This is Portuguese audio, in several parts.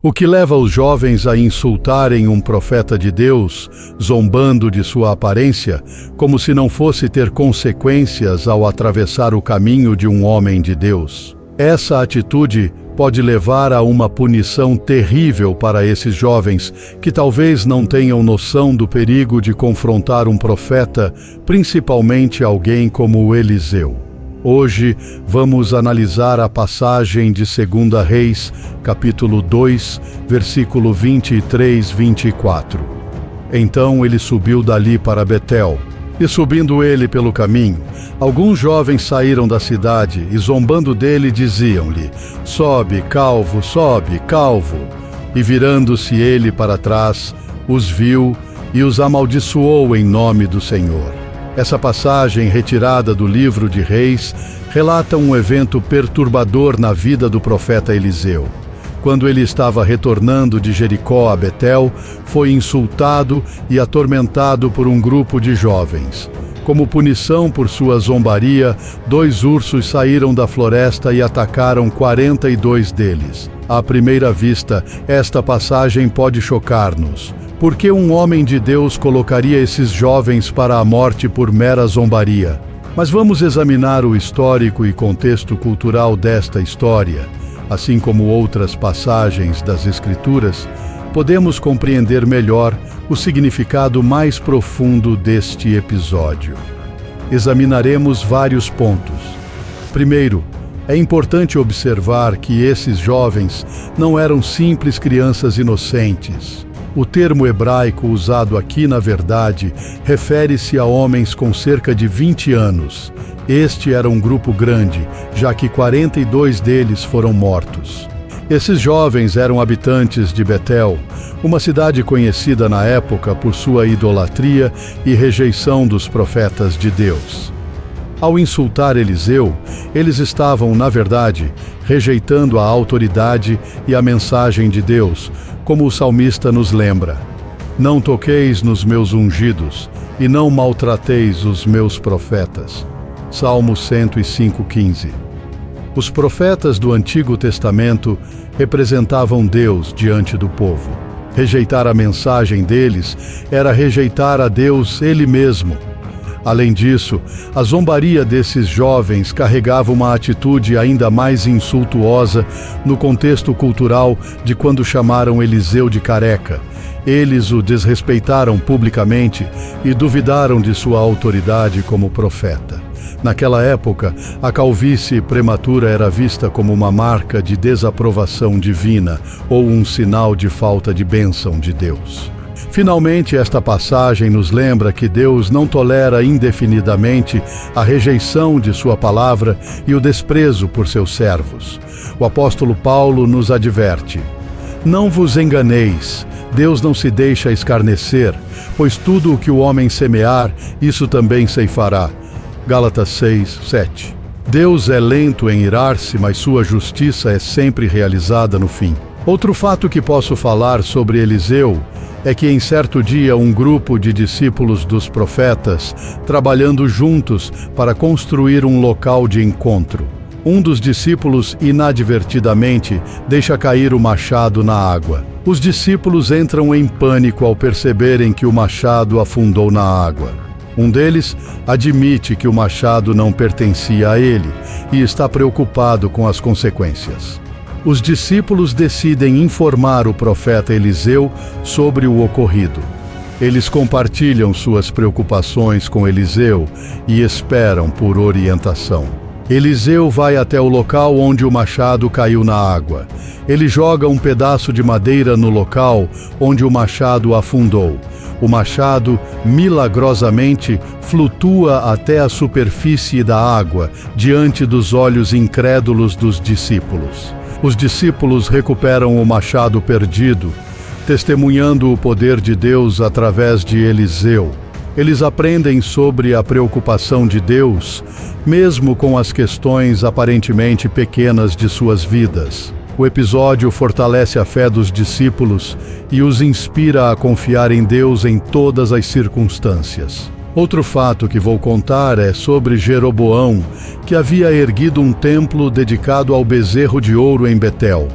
O que leva os jovens a insultarem um profeta de Deus, zombando de sua aparência, como se não fosse ter consequências ao atravessar o caminho de um homem de Deus? Essa atitude pode levar a uma punição terrível para esses jovens, que talvez não tenham noção do perigo de confrontar um profeta, principalmente alguém como Eliseu. Hoje vamos analisar a passagem de 2 Reis, capítulo 2, versículo 23 e 24. Então ele subiu dali para Betel, e subindo ele pelo caminho, alguns jovens saíram da cidade e zombando dele diziam-lhe: "Sobe, calvo, sobe, calvo." E virando-se ele para trás, os viu e os amaldiçoou em nome do Senhor. Essa passagem, retirada do livro de Reis, relata um evento perturbador na vida do profeta Eliseu. Quando ele estava retornando de Jericó a Betel, foi insultado e atormentado por um grupo de jovens. Como punição por sua zombaria, 2 ursos saíram da floresta e atacaram 42 deles. À primeira vista, esta passagem pode chocar-nos. Por que um homem de Deus colocaria esses jovens para a morte por mera zombaria? Mas vamos examinar o histórico e contexto cultural desta história. Assim como outras passagens das Escrituras, podemos compreender melhor o significado mais profundo deste episódio. Examinaremos vários pontos. Primeiro, é importante observar que esses jovens não eram simples crianças inocentes. O termo hebraico usado aqui, na verdade, refere-se a homens com cerca de 20 anos. Este era um grupo grande, já que 42 deles foram mortos. Esses jovens eram habitantes de Betel, uma cidade conhecida na época por sua idolatria e rejeição dos profetas de Deus. Ao insultar Eliseu, eles estavam, na verdade, rejeitando a autoridade e a mensagem de Deus, como o salmista nos lembra: "Não toqueis nos meus ungidos, e não maltrateis os meus profetas." Salmo 105:15. Os profetas do Antigo Testamento representavam Deus diante do povo. Rejeitar a mensagem deles era rejeitar a Deus Ele mesmo. Além disso, a zombaria desses jovens carregava uma atitude ainda mais insultuosa no contexto cultural de quando chamaram Eliseu de careca. Eles o desrespeitaram publicamente e duvidaram de sua autoridade como profeta. Naquela época, a calvície prematura era vista como uma marca de desaprovação divina ou um sinal de falta de bênção de Deus. Finalmente, esta passagem nos lembra que Deus não tolera indefinidamente a rejeição de sua palavra e o desprezo por seus servos. O apóstolo Paulo nos adverte: "Não vos enganeis, Deus não se deixa escarnecer, pois tudo o que o homem semear, isso também ceifará." Gálatas 6:7. Deus é lento em irar-se, mas sua justiça é sempre realizada no fim. Outro fato que posso falar sobre Eliseu é que em certo dia um grupo de discípulos dos profetas, trabalhando juntos para construir um local de encontro. Um dos discípulos inadvertidamente deixa cair o machado na água. Os discípulos entram em pânico ao perceberem que o machado afundou na água. Um deles admite que o machado não pertencia a ele e está preocupado com as consequências. Os discípulos decidem informar o profeta Eliseu sobre o ocorrido. Eles compartilham suas preocupações com Eliseu e esperam por orientação. Eliseu vai até o local onde o machado caiu na água. Ele joga um pedaço de madeira no local onde o machado afundou. O machado, milagrosamente, flutua até a superfície da água, diante dos olhos incrédulos dos discípulos. Os discípulos recuperam o machado perdido, testemunhando o poder de Deus através de Eliseu. Eles aprendem sobre a preocupação de Deus, mesmo com as questões aparentemente pequenas de suas vidas. O episódio fortalece a fé dos discípulos e os inspira a confiar em Deus em todas as circunstâncias. Outro fato que vou contar é sobre Jeroboão, que havia erguido um templo dedicado ao bezerro de ouro em Betel.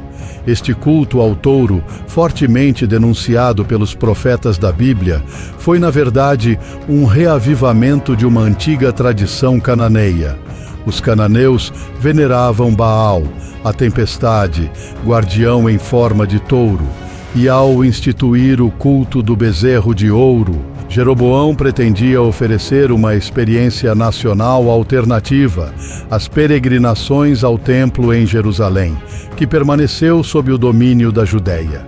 Este culto ao touro, fortemente denunciado pelos profetas da Bíblia, foi, na verdade, um reavivamento de uma antiga tradição cananeia. Os cananeus veneravam Baal, a tempestade, guardião em forma de touro, e ao instituir o culto do bezerro de ouro, Jeroboão pretendia oferecer uma experiência nacional alternativa às peregrinações ao templo em Jerusalém, que permaneceu sob o domínio da Judéia.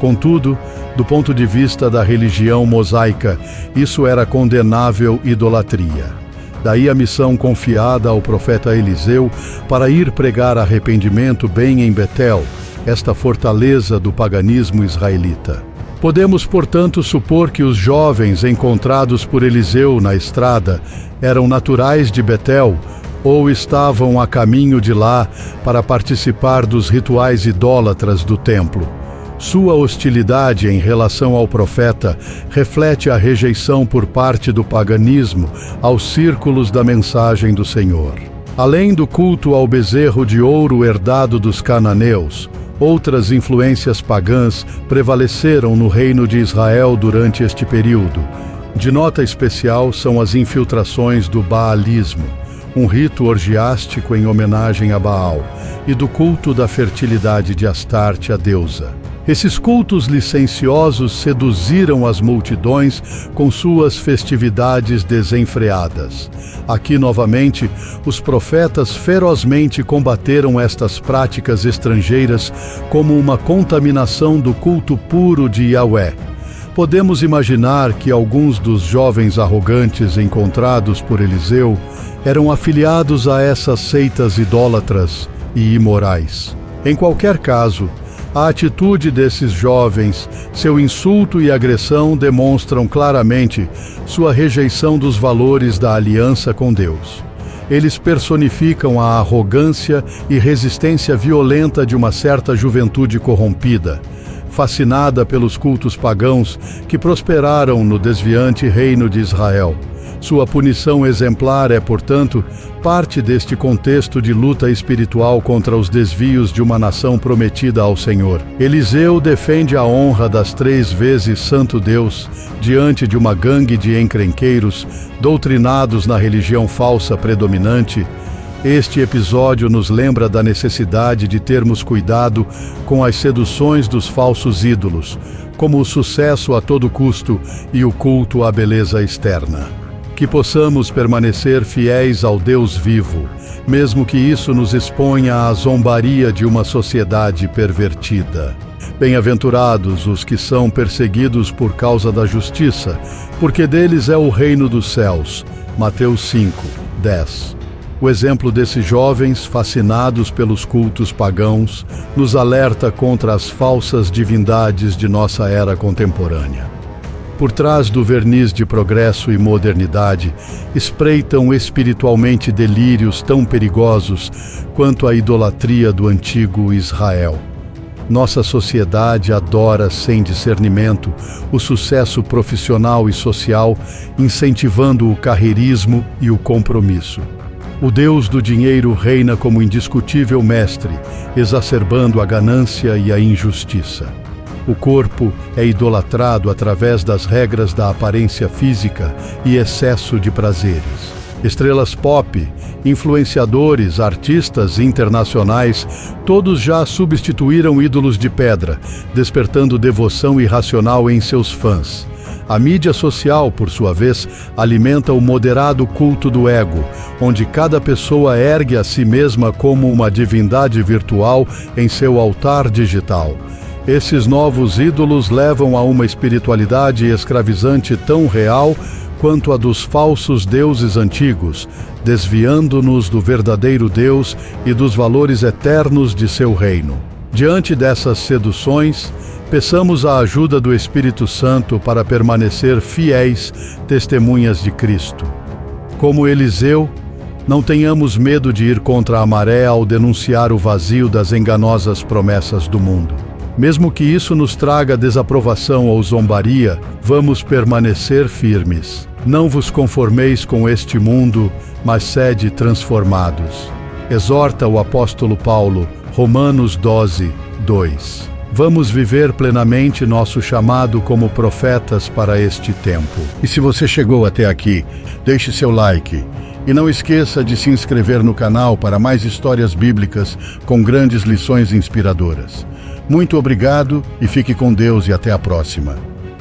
Contudo, do ponto de vista da religião mosaica, isso era condenável idolatria. Daí a missão confiada ao profeta Eliseu para ir pregar arrependimento bem em Betel, esta fortaleza do paganismo israelita. Podemos, portanto, supor que os jovens encontrados por Eliseu na estrada eram naturais de Betel ou estavam a caminho de lá para participar dos rituais idólatras do templo. Sua hostilidade em relação ao profeta reflete a rejeição por parte do paganismo aos círculos da mensagem do Senhor. Além do culto ao bezerro de ouro herdado dos cananeus, outras influências pagãs prevaleceram no reino de Israel durante este período. De nota especial são as infiltrações do baalismo, um rito orgiástico em homenagem a Baal, e do culto da fertilidade de Astarte, a deusa. Esses cultos licenciosos seduziram as multidões com suas festividades desenfreadas. Aqui, novamente, os profetas ferozmente combateram estas práticas estrangeiras como uma contaminação do culto puro de Yahvé. Podemos imaginar que alguns dos jovens arrogantes encontrados por Eliseu eram afiliados a essas seitas idólatras e imorais. Em qualquer caso, a atitude desses jovens, seu insulto e agressão demonstram claramente sua rejeição dos valores da aliança com Deus. Eles personificam a arrogância e resistência violenta de uma certa juventude corrompida, fascinada pelos cultos pagãos que prosperaram no desviante reino de Israel. Sua punição exemplar é, portanto, parte deste contexto de luta espiritual contra os desvios de uma nação prometida ao Senhor. Eliseu defende a honra das 3 vezes Santo Deus diante de uma gangue de encrenqueiros doutrinados na religião falsa predominante. Este episódio nos lembra da necessidade de termos cuidado com as seduções dos falsos ídolos, como o sucesso a todo custo e o culto à beleza externa. Que possamos permanecer fiéis ao Deus vivo, mesmo que isso nos exponha à zombaria de uma sociedade pervertida. Bem-aventurados os que são perseguidos por causa da justiça, porque deles é o reino dos céus. Mateus 5, 10. O exemplo desses jovens, fascinados pelos cultos pagãos, nos alerta contra as falsas divindades de nossa era contemporânea. Por trás do verniz de progresso e modernidade, espreitam espiritualmente delírios tão perigosos quanto a idolatria do antigo Israel. Nossa sociedade adora sem discernimento o sucesso profissional e social, incentivando o carreirismo e o compromisso. O Deus do dinheiro reina como indiscutível mestre, exacerbando a ganância e a injustiça. O corpo é idolatrado através das regras da aparência física e excesso de prazeres. Estrelas pop, influenciadores, artistas internacionais, todos já substituíram ídolos de pedra, despertando devoção irracional em seus fãs. A mídia social, por sua vez, alimenta o moderado culto do ego, onde cada pessoa ergue a si mesma como uma divindade virtual em seu altar digital. Esses novos ídolos levam a uma espiritualidade escravizante tão real quanto a dos falsos deuses antigos, desviando-nos do verdadeiro Deus e dos valores eternos de seu reino. Diante dessas seduções, peçamos a ajuda do Espírito Santo para permanecer fiéis testemunhas de Cristo. Como Eliseu, não tenhamos medo de ir contra a maré ao denunciar o vazio das enganosas promessas do mundo. Mesmo que isso nos traga desaprovação ou zombaria, vamos permanecer firmes. Não vos conformeis com este mundo, mas sede transformados. exorta o apóstolo Paulo, Romanos 12, 2. Vamos viver plenamente nosso chamado como profetas para este tempo. E se você chegou até aqui, deixe seu like. E não esqueça de se inscrever no canal para mais histórias bíblicas com grandes lições inspiradoras. Muito obrigado e fique com Deus e até a próxima.